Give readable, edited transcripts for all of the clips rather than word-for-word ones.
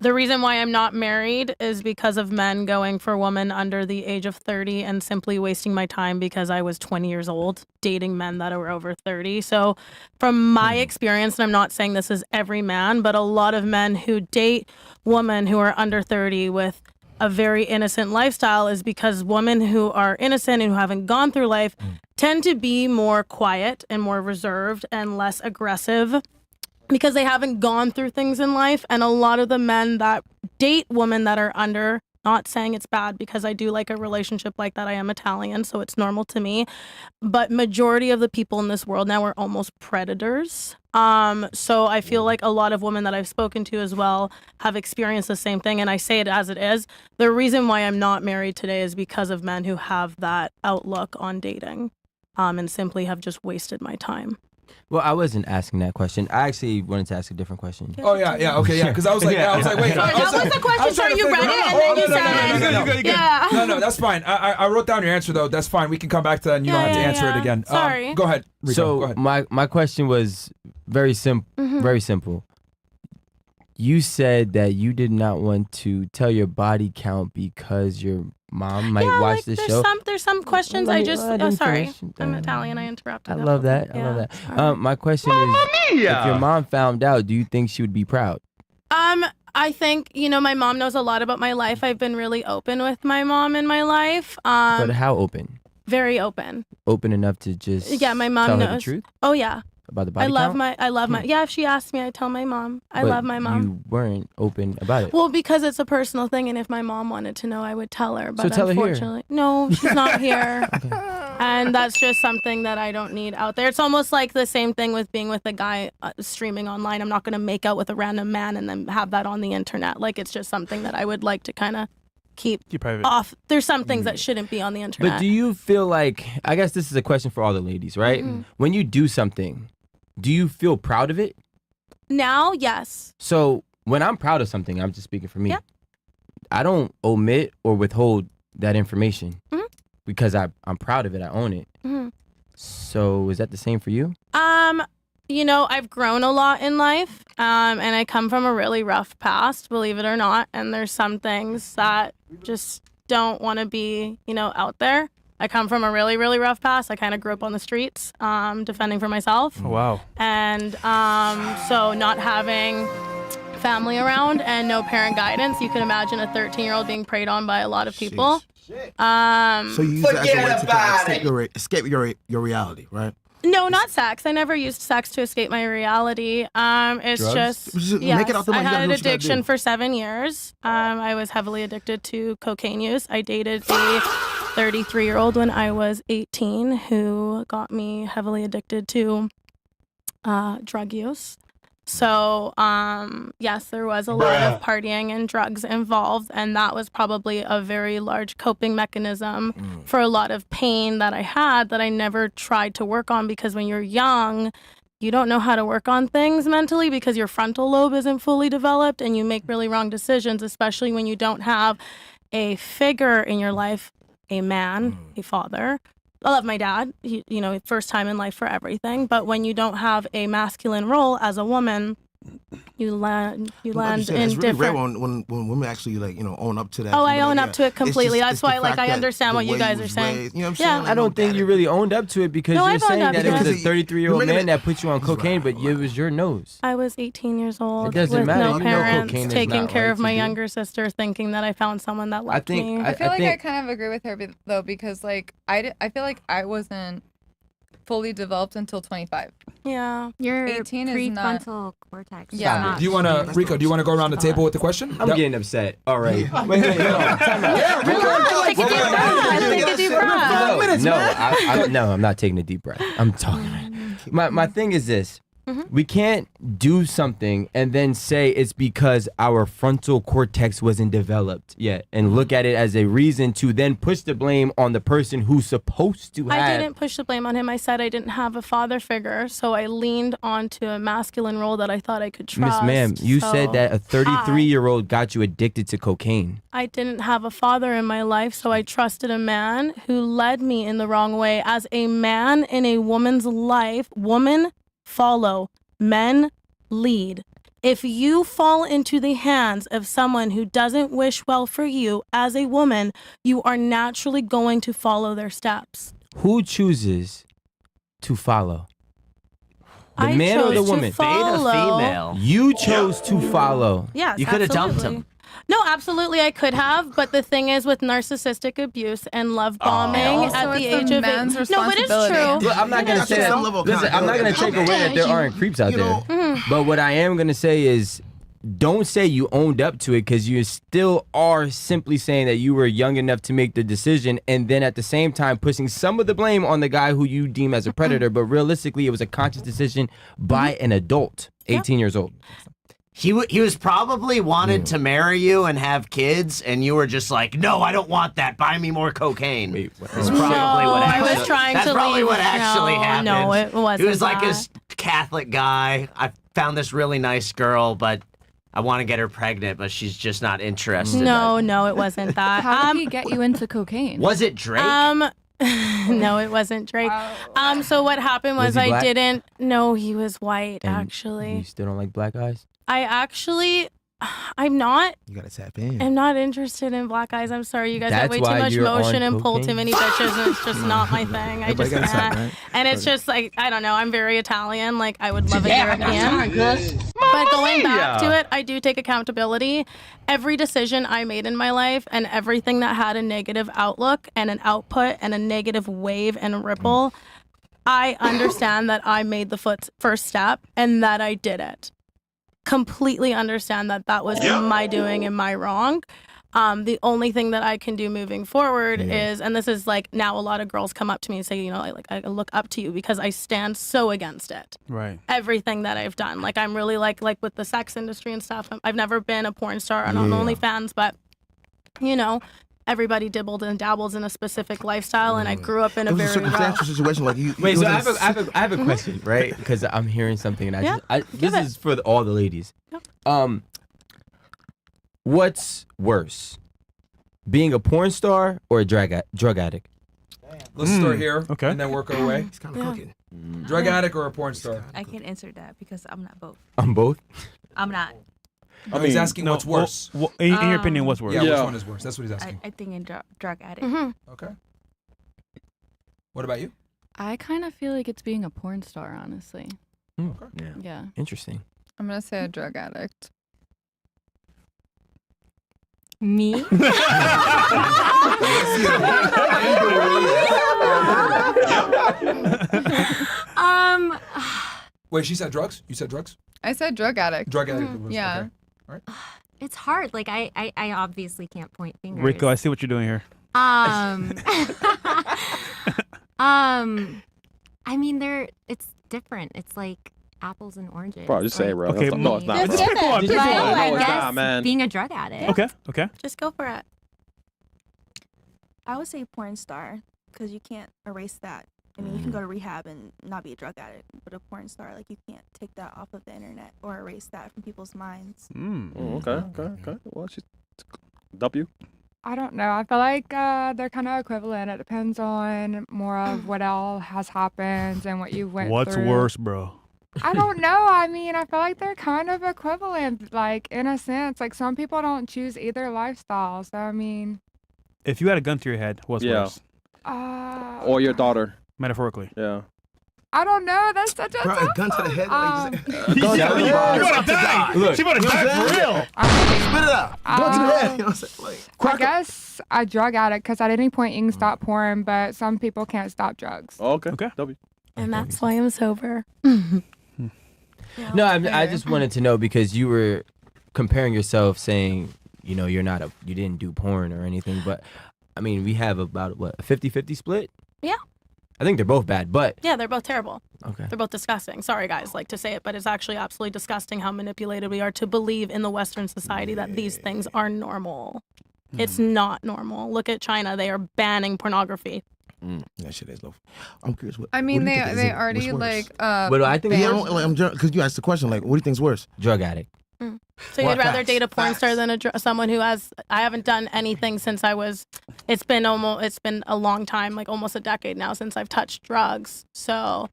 The reason why I'm not married is because of men going for women under the age of 30 and simply wasting my time because I was 20 years old dating men that were over 30. So from my experience, and I'm not saying this is every man, but a lot of men who date women who are under 30 with a very innocent lifestyle is because women who are innocent and who haven't gone through life tend to be more quiet and more reserved and less aggressive because they haven't gone through things in life. And a lot of the men that date women that are under, not saying it's bad because I do like a relationship like that. I am Italian, so it's normal to me. But majority of the people in this world now are almost predators. So I feel like a lot of women that I've spoken to as well have experienced the same thing. And I say it as it is. The reason why I'm not married today is because of men who have that outlook on dating and simply have just wasted my time. Well, I wasn't asking that question. I actually wanted to ask a different question. Oh yeah, okay, yeah. Because I was like, wait. That was the question. So you read it and then you said, "Yeah." No, that's fine. I wrote down your answer though. That's fine. We can come back to that, and you don't have to answer it again. Sorry. Go ahead. Rico, so go ahead. my question was very simple. Very simple. You said that you did not want to tell your body count because your mom might watch the show. There's some questions sorry. I'm Italian. I interrupted. I love that. I love that. My question is, if your mom found out, do you think she would be proud? I think, my mom knows a lot about my life. I've been really open with my mom in my life. But how open? Very open. Open enough to just my mom tell knows. her the truth? Oh yeah. About the body count? I love my if she asks me, I tell my mom. I love my mom. You weren't open about it. Well, because it's a personal thing, and if my mom wanted to know, I would tell her. But so tell unfortunately, her here. No, she's not here. Okay. And that's just something that I don't need out there. It's almost like the same thing with being with a guy streaming online. I'm not going to make out with a random man and then have that on the internet. Like, it's just something that I would like to kind of keep private. Off. There's some things that shouldn't be on the internet. But do you feel like, I guess this is a question for all the ladies, right? When you do something, do you feel proud of it? Now, yes. So when I'm proud of something, I'm just speaking for me. Yeah. I don't omit or withhold that information because I'm proud of it. I own it. So is that the same for you? I've grown a lot in life, and I come from a really rough past, believe it or not. And there's some things that just don't want to be, out there. I come from a really, really rough past. I kind of grew up on the streets, defending for myself. Oh, wow. And so not having family around and no parent guidance, you can imagine a 13-year-old being preyed on by a lot of people. So you use it as a way to kind of escape your reality, right? No, not sex. I never used sex to escape my reality. It's drugs? just Make it out the I money. had an addiction for 7 years. I was heavily addicted to cocaine use. I dated a 33-year-old when I was 18 who got me heavily addicted to drug use. So, yes, there was a lot of partying and drugs involved, and that was probably a very large coping mechanism for a lot of pain that I had that I never tried to work on, because when you're young, you don't know how to work on things mentally because your frontal lobe isn't fully developed, and you make really wrong decisions, especially when you don't have a figure in your life, a man, a father. I love my dad, first time in life for everything. But when you don't have a masculine role as a woman, you land in it's really different. rare when women actually own up to that. Oh, I own up to it completely. It's That's why I understand what you guys are saying. Raised, you know what I'm saying? I don't think you really owned up to it because you're saying that it was a 33-year-old man that put you on cocaine, but it was your nose. I was 18 years old It doesn't with matter. no You parents, cocaine is taking not care right of my to do. younger sister, thinking that I found someone that loved me. I feel like I kind of agree with her though, because I feel like I wasn't fully developed until 25. Yeah. Your 18 is not. prefrontal cortex. Yeah. Do you want to, Rico? Do you want to go around the table with the question? I'm getting upset. All right. Wait, hold on. Time out. Take a deep breath. Take a deep breath. No, I'm not taking a deep breath. I'm talking. My thing is this. We can't do something and then say it's because our frontal cortex wasn't developed yet and look at it as a reason to then push the blame on the person who's supposed to have. I didn't push the blame on him. I said I didn't have a father figure, so I leaned onto a masculine role that I thought I could trust. Miss Ma'am, you said that a 33-year-old got you addicted to cocaine. I didn't have a father in my life, so I trusted a man who led me in the wrong way. As a man in a woman's life, woman follow, men lead. If you fall into the hands of someone who doesn't wish well for you as a woman, you are naturally going to follow their steps. Who chooses to follow? The I man or the chose to woman? follow. Beta female. You chose to follow. Yes, You could have dumped absolutely. him. No, absolutely, I could have. But the thing is, with narcissistic abuse and love bombing Also, at the it's age the of man's no, it is responsibility. true. Look, I'm not gonna That's say just that. some level of Listen, I'm not gonna take accountability. away that there aren't creeps out You there. know, But what I am gonna say is, don't say you owned up to it, because you still are simply saying that you were young enough to make the decision, and then at the same time pushing some of the blame on the guy who you deem as a predator. But realistically, it was a conscious decision by an adult, 18 years old. He was probably wanted to marry you and have kids, and you were just like, no, I don't want that. Buy me more cocaine. Wait, what? That's probably No, what I actually, was trying that's to probably leave. what actually No, happened. no, it wasn't He was like that. this Catholic guy. I found this really nice girl, but I want to get her pregnant, but she's just not interested. No, it wasn't that. How did he get you into cocaine? Was it Drake? No, it wasn't Drake. So what happened was Was he I black? didn't. No, he was white. And Actually, you still don't like black guys? I'm not. you gotta tap in. I'm not interested in black guys. I'm sorry, you guys have That's way too why much you're motion on and pull too cocaine? many bitches, and it's just not my thing. I Everybody just got a can't. type, right? And it's just like, I don't know. I'm very Italian. Like, I would love a European. But going back to it, I do take accountability. Every decision I made in my life and everything that had a negative outlook and an output and a negative wave and ripple, I understand that I made the first step and that I did it. Completely understand that that was my doing and my wrong. The only thing that I can do moving forward is, and this is like now a lot of girls come up to me and say, you know, like I look up to you because I stand so against it. Right. Everything that I've done. Like I'm really like with the sex industry and stuff. I've never been a porn star on OnlyFans, but you know, everybody dibbled and dabbles in a specific lifestyle, and I grew up in It a was a very circumstantial situation. Like you. Wait, it so was I have a question, right? Because I'm hearing something, and Yeah, this is for all the ladies. What's worse, being a porn star or a drug addict? Let's start here okay. and then work our way. He's kind of cooking. Drug addict or a porn star? I can't answer that because I'm not both. I'm both. I'm not. No, he's asking what's worse. In your opinion, what's worse? Yeah, which one is worse? That's what he's asking. I think in drug addict. Okay. What about you? I kind of feel like it's being a porn star, honestly. Yeah. Yeah. Interesting. I'm gonna say a drug addict. Me? Wait, she said drugs? You said drugs? I said drug addict. Drug addict. was- Yeah. Okay. All right. It's hard. Like I obviously can't point fingers. Rico, I see what you're doing here. I mean, it's different. It's like apples and oranges. Bro, just say it, bro. Okay, No, it's not. Just bro. give pick one, it. pick But one. No, I it's guess not, man. being a drug addict. Okay. Just go for it. I would say porn star because you can't erase that. I mean, you can go to rehab and not be a drug addict, but a porn star, like you can't take that off of the internet or erase that from people's minds. Oh, okay. Well, she's W. I don't know. I feel like they're kind of equivalent. It depends on more of what all has happened and what you went What's through. worse, bro? I don't know. I mean, I feel like they're kind of equivalent, like in a sense. Like some people don't choose either lifestyle. So I mean, If you had a gun to your head, what's Yeah. worse? Or your daughter. Metaphorically. Yeah. I don't know. That's such a Bro, a tough gun to the one. head. Like, You wanna die? Look, She wanna die for real. spit it out. Gun to the head. You know what I'm saying? Like, I guess a drug addict because at any point you can stop porn, but some people can't stop drugs. Okay. Okay. W. And that's why I'm sober. No, I just wanted to know because you were comparing yourself, saying, you know, you didn't do porn or anything, but I mean, we have about what, a 50-50 split? Yeah. I think they're both bad, but Yeah, they're both terrible. okay. They're both disgusting. Sorry, guys, like to say it, but it's actually absolutely disgusting how manipulated we are to believe in the Western society that these things are normal. It's not normal. Look at China. They are banning pornography. that shit is low. I'm curious. What, I mean, what do you think is they it- already what's worse? like What do I think? is Yeah, worse? I'm because you asked the question. Like, what do you think's worse? Drug addict. So you'd rather date a porn star than someone who has. I haven't done anything since I was. It's been a long time, like almost a decade now since I've touched drugs. So,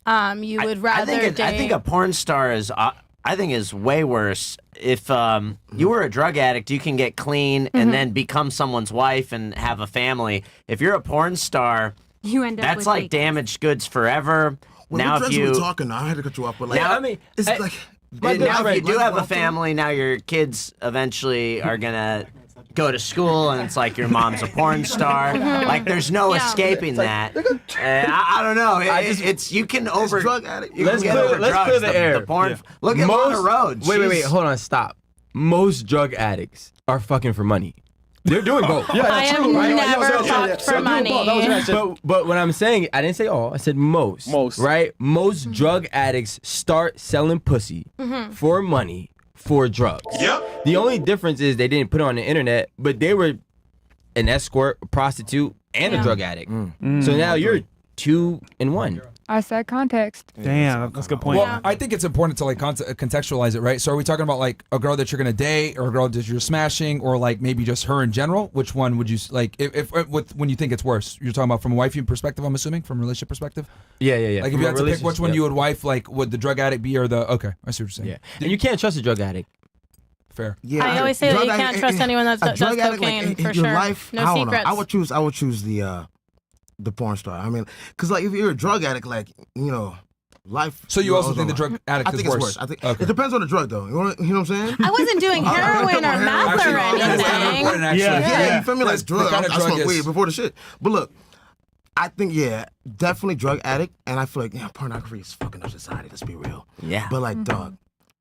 you would rather date. I think a porn star is. I think is way worse. If you were a drug addict, you can get clean and then become someone's wife and have a family. If you're a porn star, You end up that's with, like damaged goods forever. Well, now, what if drugs are we you talking now? I had to cut you off, but like, now, I mean, it's like now if you do have a family, now your kids eventually are gonna go to school, and it's like your mom's a porn star. Like there's no escaping that. I don't know. It's you can over drug addict. Let's clear the air. The porn. Look at Lana Rhodes. Wait. Hold on. Stop. Most drug addicts are fucking for money. They're doing both. I am never fucked for money. But what I'm saying, I didn't say all. I said most. Most. Right? Most drug addicts start selling pussy for money for drugs. Yep. The only difference is they didn't put it on the internet, but they were an escort, a prostitute, and a drug addict. So now you're 2 in 1. I said context. Damn, that's a good point. Well, I think it's important to like contextualize it, right? So are we talking about like a girl that you're gonna date, or a girl that you're smashing, or like maybe just her in general? Which one would you like? If when you think it's worse, you're talking about from a wifey perspective, I'm assuming, from a relationship perspective. Yeah. Like if you had to pick which one you would wife, like would the drug addict be or the okay? I see what you're saying. Yeah, and you can't trust a drug addict. Fair. Yeah, I always say that you drug can't addict- trust anyone that does drug addict, cocaine like, for in sure. your life, No I don't secrets. know. I would choose the porn star. I mean, because like if you're a drug addict, like life. So you also goes think the on. drug addict I think is it's worse? worse. I think Okay. it depends on the drug though. You know what I'm saying? I wasn't doing heroin or meth or Actually, that's kind of anything. important, actually. Yeah, you feel me? That's Like drug. the kind of I drug smoked is. weed before the shit. But look, I think definitely drug addict, and I feel like pornography is fucking up society. Let's be real. Yeah. But like, dog,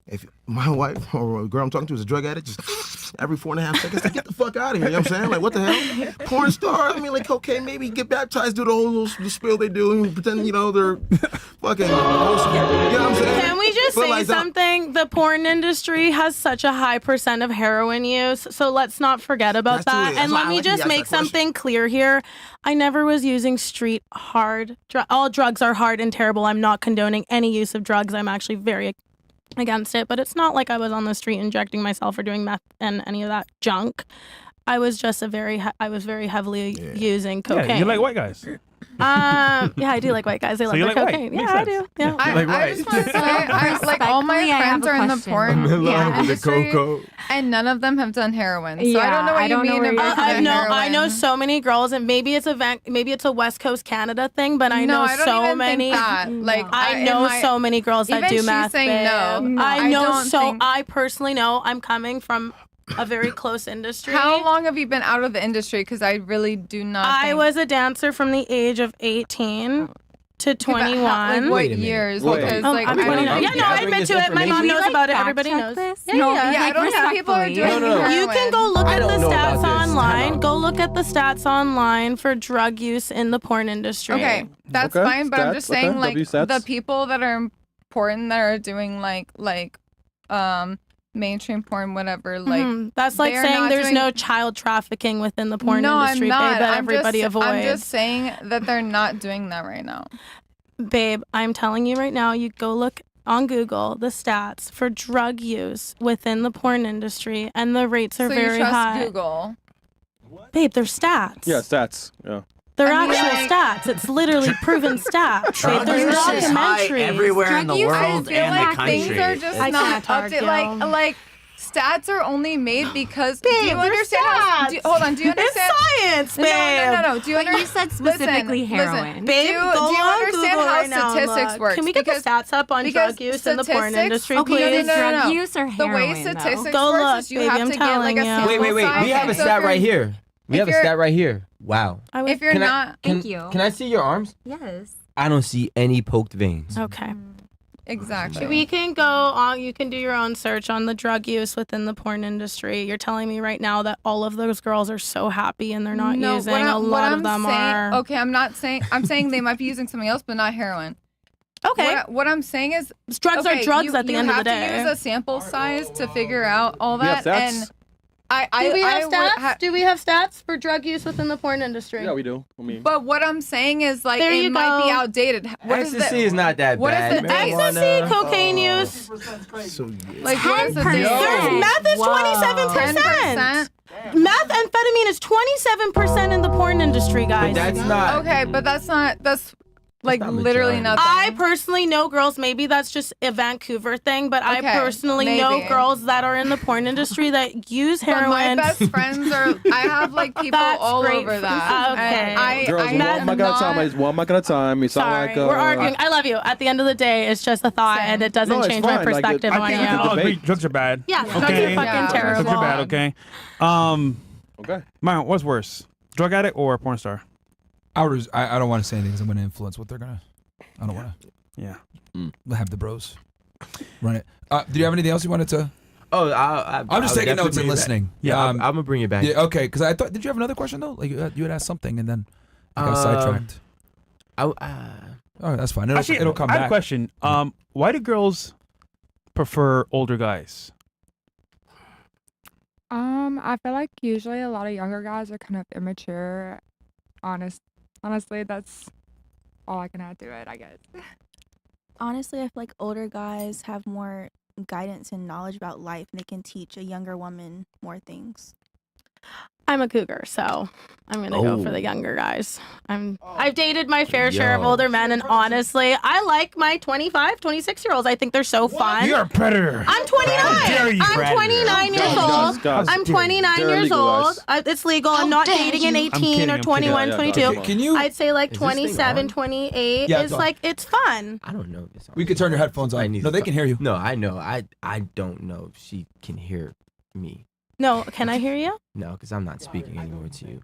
if my wife or a girl I'm talking to is a drug addict, just every 4.5 seconds, like, get the fuck out of here. You know what I'm saying? Like, what the hell? Porn star? I mean, like, okay, maybe get baptized, do the whole little spiel they do, and pretend they're fucking. You know what I'm saying? Can we just But say like, something? The porn industry has such a high % of heroin use, so let's not forget about That's true. that. That's And why let I me like you just asked make that question. something clear here. I never was using street hard. All drugs are hard and terrible. I'm not condoning any use of drugs. I'm actually very against it, but it's not like I was on the street injecting myself or doing meth and any of that junk. I was just I was very heavily using cocaine. Yeah, you like white guys. Yeah, I do like white guys. They love you their like white. cocaine. Makes Yeah, I sense. do. Yeah. I just want to say, like all my Respectfully, I have friends a are in the question. porn I'm in love with the industry, cocoa. and none of them have done heroin. So I Yeah, don't know what I you don't know mean where you're about coming the I know heroin. so many girls, and maybe it's a West Coast Canada thing, but I know I don't so even many. Think that. Like I know so many girls that even do she's math. saying babe. no. I I know don't so. think- I personally know. I'm coming from a very close industry. How long have you been out of the industry? Because I really do not. I think... was a dancer from the age of 18 to Okay, but 21. Like, what Wait a minute. years? Wait. Because Oh, like I'm I don't 29. know. Yeah, no, I gathering admit this to it. My mom information. knows Like, about it. fact Everybody check knows. this? Yeah, No, yeah. Yeah, I don't think people are respectfully. doing No. heroin. You can go look I at the don't know about stats this. online. Time out. Go look at the stats online for drug use in the porn industry. Okay, that's Okay, fine, but I'm just stats, saying okay, like W stats. the people that are important that are doing like mainstream porn, whatever. Like That's like they are saying not there's doing- no child trafficking within the porn no, industry, I'm not. babe, that I'm everybody just, avoids. I'm just saying that they're not doing that right now. Babe, I'm telling you right now, you go look on Google the stats for drug use within the porn industry, and the rates are So very you trust high. Google? Babe, they're stats. Yeah, stats. Yeah. They're I mean, actual like- stats. It's literally proven stats. Drug Babe, there's use is high documentaries. everywhere in the Drug use, I world feel and like the country. things are just I not can't up to argue. like stats are only made because do Babe, you they're understand how, stats. hold on, do you understand It's science, babe. No. Do you But you understand? said specifically heroin. Listen, Babe, do you go on understand Google how right now and statistics look. work? Can we get the stats up on drug use in the porn statistics- industry, Okay, please? is it drug use or The way heroin, though? statistics Go works look, is you baby, have I'm to get like a telling you. sample Wait. size. We have a So stat if right you're- here. We have a you're- stat right here. Wow. If you're Can I- not Thank you. Can I see your arms? Yes. I don't see any poked veins. Okay. exactly. We can go on. You can do your own search on the drug use within the porn industry. You're telling me right now that all of those girls are so happy and they're not using. A lot of them are. Okay, I'm saying they might be using something else, but not heroin. Okay. What I'm saying is Drugs are drugs you, at the you end of have the day. to use a sample size to figure out all We have that. stats. And I Do we have would stats? Do we have stats for drug use within the porn industry? Yeah, we do. I mean, But what I'm saying is like There it you might be go. outdated. What is Ecstasy is not that what is bad. the date? Ecstasy, cocaine use. So yeah. Like what is the 10%. date? There's meth is 27%. 10%. Methamphetamine is 27% in the porn industry, guys. But that's not. Okay, but that's Like not literally majority. nothing. I personally know girls, maybe that's just a Vancouver thing, but I Okay, personally know maybe. girls that are in the porn industry that use But my heroin. best friends are. I have like people That's all great. over that. Okay. And Girls, I one have mic at a time. not- One mic at a time. You sound Sorry, like we're arguing. I love you. At the end of the day, it's just a thought, and it doesn't No, it's change my fine. Like, perspective I on think you. we can I'll agree. debate. Drugs are bad. Yeah, drugs are Okay. fucking Yeah, terrible. Drugs are bad. Okay. Okay. Myron, what's worse, drug addict or porn star? I don't want to say anything because I'm going to influence what they're going to. I don't want Yeah. to have the bros run it. Do you have anything else you wanted to? Oh, I'm just taking notes and listening. Yeah, I'm gonna bring it back. Yeah, okay, because I thought, did you have another question though? Like you had asked something and then I got sidetracked. Oh, that's fine. It'll come I have back. a question. Why do girls prefer older guys? I feel like usually a lot of younger guys are kind of immature. Honestly, that's all I can add to it, I guess. Honestly, I feel like older guys have more guidance and knowledge about life, and they can teach a younger woman more things. I'm a cougar, so I'm gonna go for the younger guys. I've dated my fair share of Yo. older men, and honestly, I like my 25, 26-year-olds. I think they're so fun. You're a predator. I'm 29. How dare you, I'm predator. 29 years old. Guys, I'm 29 they're years old. legalized. It's legal. I'm not dating an 18 kidding, or I'm 21, kidding. 22. Yeah, Can you? I'd say like Is this thing 27, on? 28 Yeah, is it's on. like, it's fun. I don't know this. We could turn your headphones I on. need No, to they talk. can hear you. No, I know. I don't know if she can hear me. No, can I hear you? No, because I'm not speaking anymore to you.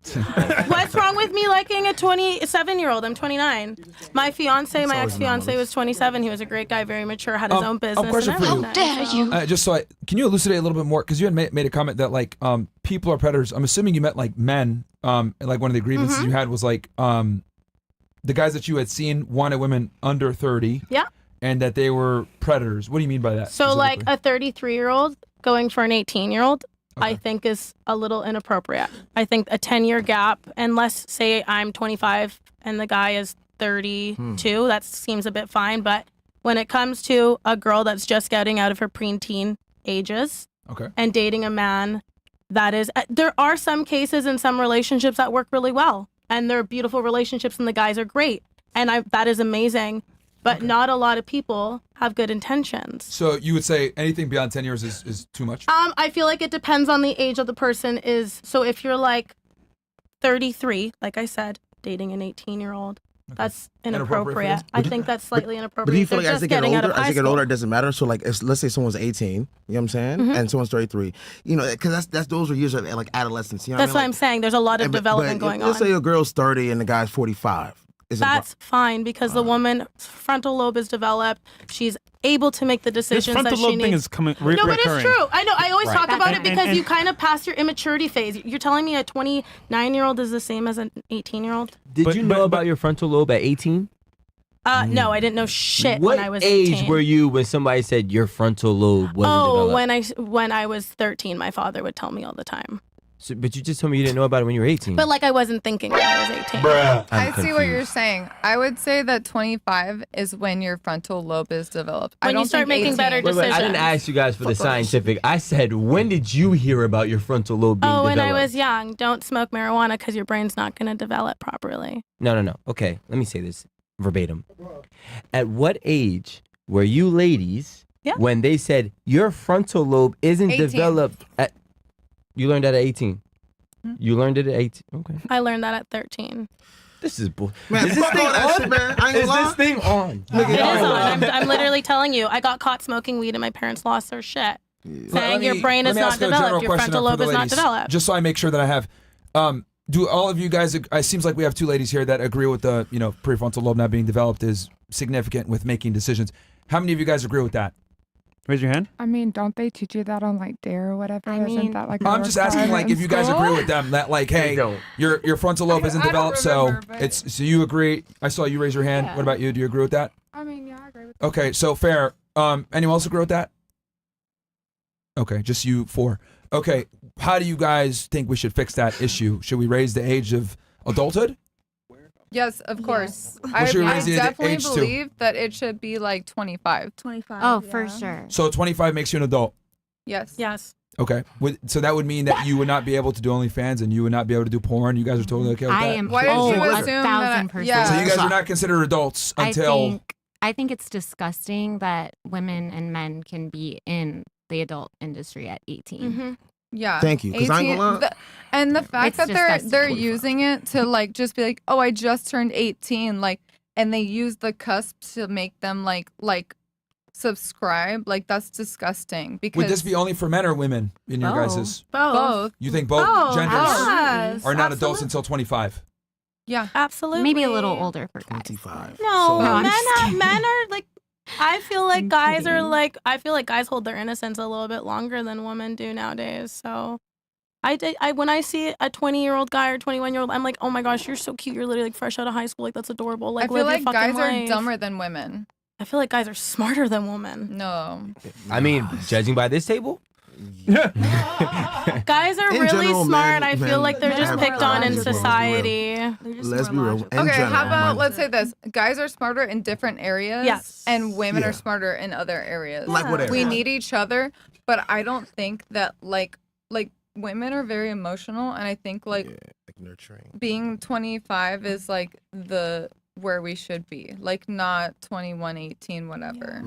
What's wrong with me liking a 27-year-old? I'm 29. My fiance, my always ex-fiance anomalous. was 27. He was a great guy, very mature, had his own business. question and for you. everything, so- Just so can you elucidate a little bit more? Because you had made a comment that like people are predators. I'm assuming you meant like men. And like one of the grievances Mm-hmm. you had was like the guys that you had seen wanted women under 30. Yeah. And that they were predators. What do you mean by that? So like specifically? a 33-year-old going for an 18-year-old, I Okay. think is a little inappropriate. I think a 10-year gap, unless say I'm 25 and the guy is 32, that seems a bit fine. But when it comes to a girl that's just getting out of her preteen ages Okay. and dating a man that is, there are some cases in some relationships that work really well, and they're beautiful relationships, and the guys are great, and that is amazing. But not a lot of people have good intentions. So you would say anything beyond 10 years is too much? I feel like it depends on the age of the person. So if you're like 33, like I said, dating an 18-year-old, that's Inappropriate for inappropriate. this? I think that's slightly inappropriate. But do you feel They're like as just they get getting out older, of high as they get school. older, it doesn't matter? So like, let's say someone's 18, you know what I'm saying, Mm-hmm. and someone's 33, you know, because those are years of like adolescence. You know That's what what I I'm mean? saying. There's a lot of Like, development going on. Let's say a girl's 30 and the guy's 45. Is it That's fine because the woman's frontal lobe is developed. She's able to make the This decisions frontal that she lobe thing needs. is coming. No, but it's recurring. true. I know. I always talk about it And- because and- you kind of pass your immaturity phase. You're telling me a 29-year-old is the same as an 18-year-old? Did you know about your frontal lobe at 18? No, I didn't know shit What when I was age 18. were you when somebody said your frontal lobe wasn't developed? when I was 13, my father would tell me all the time. So, but you just told me you didn't know about it when you were 18. But like I wasn't thinking when I was 18. I see what you're saying. I would say that 25 is when your frontal lobe is developed. I When you don't start think making better 18. Wait, I didn't decisions. ask you guys for the scientific. I said, when did you hear about your frontal lobe being Oh, when developed? I was young, don't smoke marijuana because your brain's not going to develop properly. No. Okay, let me say this verbatim. At what age were you ladies when they said your frontal lobe isn't 18. developed at... You learned that at 18? You learned it at 18? Okay. I learned that at 13. This is bull. Man, Is this fuck thing all that on? shit, man. I ain't Is gonna this thing on? It is on. I'm literally telling you. I got caught smoking weed and my parents lost their shit. Saying your brain is not developed, your frontal lobe is not developed. Just so I make sure that I have. Do all of you guys? It seems like we have two ladies here that agree with the prefrontal lobe not being developed is significant with making decisions. How many of you guys agree with that? Raise your hand. I mean, don't they teach you that on like Dare or whatever? I mean- Isn't that like a I'm just asking, like, requirement if in you guys school? agree with them that, like, hey, don't. your frontal lobe isn't I don't developed, remember, so but- it's so you agree. I saw you raise your hand. Yeah. What about you? Do you agree with that? I mean, yeah, I agree with Okay, so fair. Anyone else agree with that? Okay, just you four. Okay, how do you guys think we should fix that issue? Should we raise the age of adulthood? Yes, of course. What should we I raise the definitely age to? believe that it should be like 25. 25. Oh, yeah. for sure. So 25 makes you an adult. Yes. Yes. Okay. So that would mean that you would not be able to do OnlyFans and you would not be able to do porn. You guys are totally okay with that? I am Why did you assume that? 1,000%. Yeah. So you guys are not considered adults until. I think it's disgusting that women and men can be in the adult industry at 18. Mm-hmm. Yeah. Thank you. 'Cause I ain't gonna lie. And the fact It's that they're disgusting. using it to like just be like, oh, I just turned 18, like, and they use the cusp to make them like subscribe, like that's disgusting. Because Would this be only for men or women in your guys's? both? You think both genders Yes, are not adults until 25? Yeah, absolutely. Maybe a little older for guys. 25. No, I'm men just kidding. men are like. I feel like guys are kidding. like. I feel like guys hold their innocence a little bit longer than women do nowadays. So, when I see a 20-year-old guy or 21-year-old, I'm like, oh my gosh, you're so cute. You're literally like fresh out of high school. Like that's adorable. Like I feel live like your fucking guys are life. dumber than women. I feel like guys are smarter than women. No. I mean, judging by this table. Guys are In really general, smart. men- I feel men like they're just have picked on in logical, let's be real. society. They're just Let's be more real. logical. In Okay, general, how about man. let's say this: guys are smarter in different areas, Yes. and women Yeah. are smarter in other areas. Like what We area? need each other, but I don't think that like women are very emotional, and I think like nurturing. being 25 is like where we should be, like not 21, 18, whatever. Man,